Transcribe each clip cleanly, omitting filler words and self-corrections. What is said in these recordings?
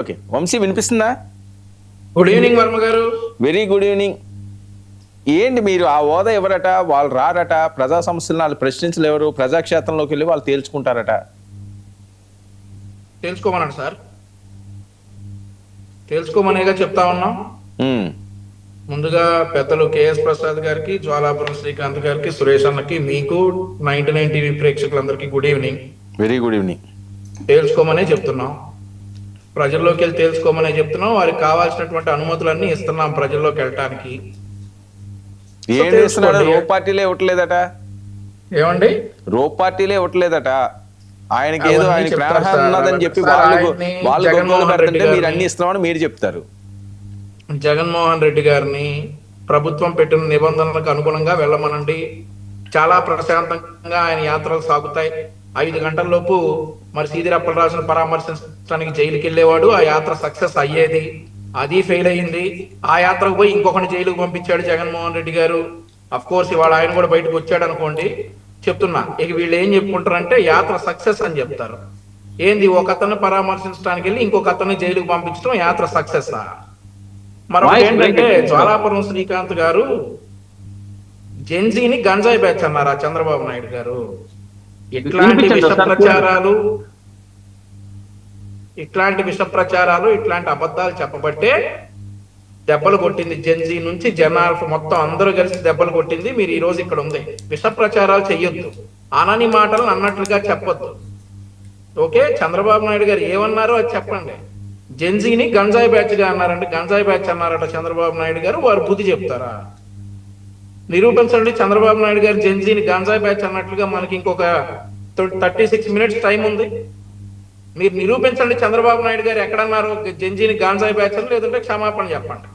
Okay Vamsi వినిపిస్తుందా? Good evening Varma గారు. Very good evening. ఏంటి మీరు ఆ హోదా ఎవరట, వాళ్ళు రారట, ప్రజా సమస్యలను వాళ్ళు ప్రశ్నించలేవరు, ప్రజాక్షేత్రంలోకి వెళ్ళి వాళ్ళు తేల్చుకుంటారట. తెలుసుకోమన్నాడు సార్, తెలుసుకోమనేగా చెప్తా ఉన్నాం. ముందుగా పెద్దలు కేఎస్ ప్రసాద్ గారికి, జ్వాలాపురం శ్రీకాంత్ గారికి, సురేష్ అన్నకి, మీకు 99 టీవీ ప్రేక్షకులందరికీ good evening. Very good evening. తెలుసుకోమనే చెప్తున్నాం, ప్రజల్లోకి వెళ్ళి తెలుసుకోమనే చెప్తున్నాం. వారికి కావాల్సినటువంటి అనుమతులన్నీ ఇస్తున్నాం ప్రజల్లోకి వెళ్ళటానికి. ఏం చేస్తున్నాడు? రో పార్టీలే ఇవ్వట్లేదట. ఏమండి? రో పార్టీలే ఇవ్వట్లేదట. ఆయనకి ఏదో ఆయన ప్రాణహాని ఉన్నదని చెప్పి వాళ్ళు గొంగోలు పెడుతుంటే మీరు అన్ని ఇస్తున్నామని మీరు చెప్తారు. జగన్మోహన్ రెడ్డి గారిని ప్రభుత్వం పెట్టిన నిబంధనలకు అనుగుణంగా వెళ్ళమనండి. చాలా ప్రశాంతంగా ఆయన యాత్రలు సాగుతాయి. 5 గంటల్లోపు మరి సీదిరప్పలరాజును పరామర్శించడానికి జైలుకి వెళ్ళేవాడు. ఆ యాత్ర సక్సెస్ అయ్యేది, అది ఫెయిల్ అయ్యింది. ఆ యాత్రకు పోయి ఇంకొకటి జైలుకు పంపించాడు జగన్మోహన్ రెడ్డి గారు. అఫ్ కోర్స్ ఇవాళ ఆయన కూడా బయటకు వచ్చాడు అనుకోండి. చెప్తున్నా, ఇక వీళ్ళు ఏం చెప్పుకుంటారంటే యాత్ర సక్సెస్ అని చెప్తారు. ఏంది, ఒక అతను పరామర్శించడానికి వెళ్ళి ఇంకొక అతన్ని జైలుకు పంపించడం యాత్ర సక్సెస్? మరొకటి ఏంటంటే, జ్వాలాపురం శ్రీకాంత్ గారు జెన్జీని గంజాయి బ్యాచ్ అన్నారా చంద్రబాబు నాయుడు గారు? ఇట్లాంటి విష ప్రచారాలు, ఇట్లాంటి అబద్ధాలు చెప్పబట్టే దెబ్బలు కొట్టింది. జెన్జీ నుంచి జనాలు మొత్తం అందరూ కలిసి దెబ్బలు కొట్టింది. మీరు ఈ రోజు ఇక్కడ ఉంది. విష ప్రచారాలు చెయ్యొద్దు, అనని మాటలు అన్నట్లుగా చెప్పొద్దు. ఓకే, చంద్రబాబు నాయుడు గారు ఏమన్నారో అది చెప్పండి. జెన్జీని గంజాయి బ్యాచ్ గా అన్నారంటే, గంజాయి బ్యాచ్ అన్నారట చంద్రబాబు నాయుడు గారు. వారు బుద్ధి చెప్తారా? నిరూపించండి. చంద్రబాబు నాయుడు గారు జెన్జీని గంజాయి బ్యాచ్ అన్నట్లుగా మనకి ఇంకొక 36 మినిట్స్ టైం ఉంది. మీరు నిరూపించండి చంద్రబాబు నాయుడు గారు ఎక్కడన్నారు జెన్జీని గంజాయి బ్యాచ్ అని, లేదంటే క్షమాపణ చెప్పండి.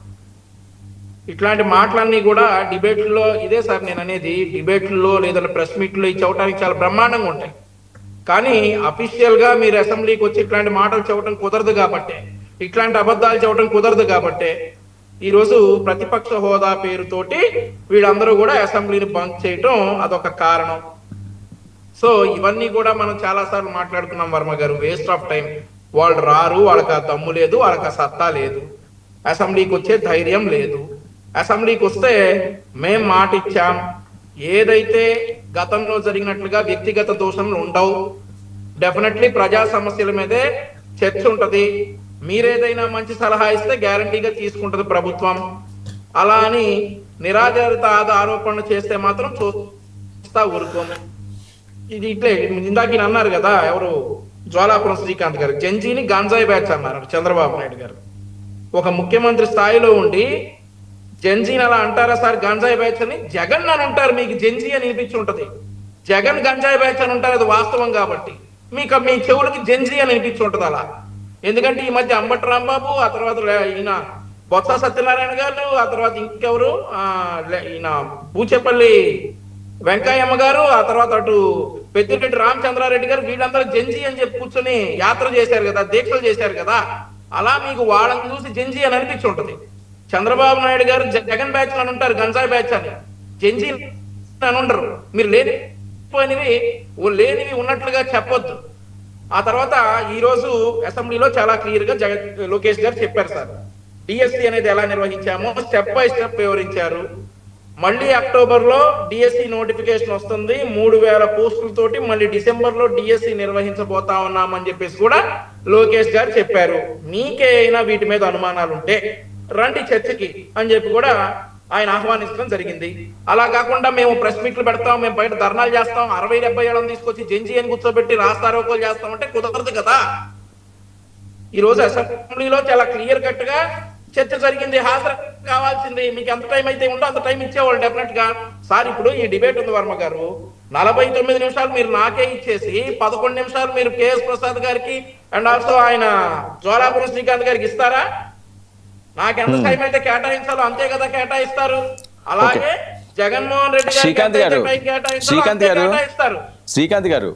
ఇట్లాంటి మాటలన్నీ కూడా డిబేట్లలో, ఇదే సార్ నేను అనేది, డిబేట్లలో లేదంటే ప్రెస్ మీట్లో ఇవి చెప్పడానికి చాలా బ్రహ్మాండంగా ఉంటాయి. కానీ అఫీషియల్ గా మీరు అసెంబ్లీకి వచ్చి ఇట్లాంటి మాటలు చెప్పడం కుదరదు కాబట్టి, ఇట్లాంటి అబద్ధాలు చెప్పడం కుదరదు కాబట్టి ఈరోజు ప్రతిపక్ష హోదా పేరుతోటి వీళ్ళందరూ కూడా అసెంబ్లీని బంక్ చేయటం అదొక కారణం. సో ఇవన్నీ కూడా మనం చాలా సార్లు మాట్లాడుకున్నాం వర్మ గారు. Waste of time. వాళ్ళు రారు, వాళ్ళకి ఆ దమ్ము లేదు, వాళ్ళకి ఆ సత్తా లేదు, అసెంబ్లీకి వచ్చే ధైర్యం లేదు. అసెంబ్లీకి వస్తే మేం మాట ఇచ్చాం, ఏదైతే గతంలో జరిగినట్లుగా వ్యక్తిగత దోషణలు ఉండవు, డెఫినెట్లీ ప్రజా సమస్యల మీదే చర్చ ఉంటది, మీరేదైనా మంచి సలహా ఇస్తే గ్యారంటీగా తీసుకుంటది ప్రభుత్వం. అలా అని నిరాధారిత ఆరోపణలు చేస్తే మాత్రం చూస్తా ఊరుకోము. ఇది ఇట్లే ఇందాక అన్నారు కదా, ఎవరు, జ్వాలాపురం శ్రీకాంత్ గారు జెన్జీని గంజాయి బ్యాచ్ అన్నారు చంద్రబాబు నాయుడు గారు. ఒక ముఖ్యమంత్రి స్థాయిలో ఉండి జెన్జీని అలా అంటారా సార్ గంజాయి బ్యాచ్ అని? జగన్ అని ఉంటారు, మీకు జెన్జీ అని వినిపించి ఉంటది. జగన్ గంజాయి బ్యాచ్ అని ఉంటారు, అది వాస్తవం కాబట్టి. మీకు మీ చెవులకి జెన్జీ అని వినిపించి ఉంటది అలా. ఎందుకంటే ఈ మధ్య అంబటి రాంబాబు, ఆ తర్వాత ఈయన బొత్స సత్యనారాయణ గారు, ఆ తర్వాత ఇంకెవరు, ఈయన పూచేపల్లి వెంకయ్యమ్మ గారు, ఆ తర్వాత అటు పెద్దిరెడ్డి రామచంద్రారెడ్డి గారు, వీళ్ళందరూ జెన్జీ అని చెప్పి కూర్చొని యాత్ర చేశారు కదా, దీక్షలు చేశారు కదా. అలా మీకు వాళ్ళని చూసి జెన్జీ అని అనిపించి ఉంటది. చంద్రబాబు నాయుడు గారు జగన్ బ్యాచ్ అని ఉంటారు, గంజాయి బ్యాచ్ అని, జెన్జీ అని ఉండరు. మీరు లేనివి ఉన్నట్లుగా చెప్పొద్దు. ఆ తర్వాత ఈ రోజు అసెంబ్లీలో చాలా క్లియర్ గా లోకేష్ గారు చెప్పారు సార్, డిఎస్సి అనేది ఎలా నిర్వహించామో స్టెప్ బై స్టెప్ వివరించారు. మళ్ళీ అక్టోబర్ లో డిఎస్సి నోటిఫికేషన్ వస్తుంది, 3000 పోస్టులతోటి మళ్ళీ డిసెంబర్ లో డిఎస్సి నిర్వహించబోతా ఉన్నామని చెప్పేసి కూడా లోకేష్ గారు చెప్పారు. మీకే అయినా వీటి మీద అనుమానాలు ఉంటే రండి చర్చకి అని చెప్పి కూడా ఆయన ఆహ్వానించడం జరిగింది. అలా కాకుండా మేము ప్రెస్ మీట్లు పెడతాం, మేము బయట ధర్నాలు చేస్తాం, 60-70 ఏళ్ళని తీసుకొచ్చి జెన్జీ అని కూర్చోబెట్టి రాస్తారోకోలు చేస్తామంటే కుదరదు కదా. ఈ రోజు అసెంబ్లీలో చాలా క్లియర్ కట్ గా చర్చ జరిగింది, హాజరు కావాల్సింది. మీకు ఎంత టైం అయితే ఉందో అంత టైం ఇచ్చేవాళ్ళు డెఫినెట్ గా. సార్ ఇప్పుడు ఈ డిబేట్ ఉంది వర్మ గారు, 49 నిమిషాలు మీరు నాకే ఇచ్చేసి 11 నిమిషాలు మీరు కేఎస్ ప్రసాద్ గారికి అండ్ ఆల్సో ఆయన జ్వాలాపురం శ్రీకాంత్ గారికి ఇస్తారా? నాకు ఎంత టైం అయితే కేటాయించాలో అంతే కదా కేటాయిస్తారు. అలాగే జగన్మోహన్ రెడ్డి గారు శ్రీకాంత్ గారు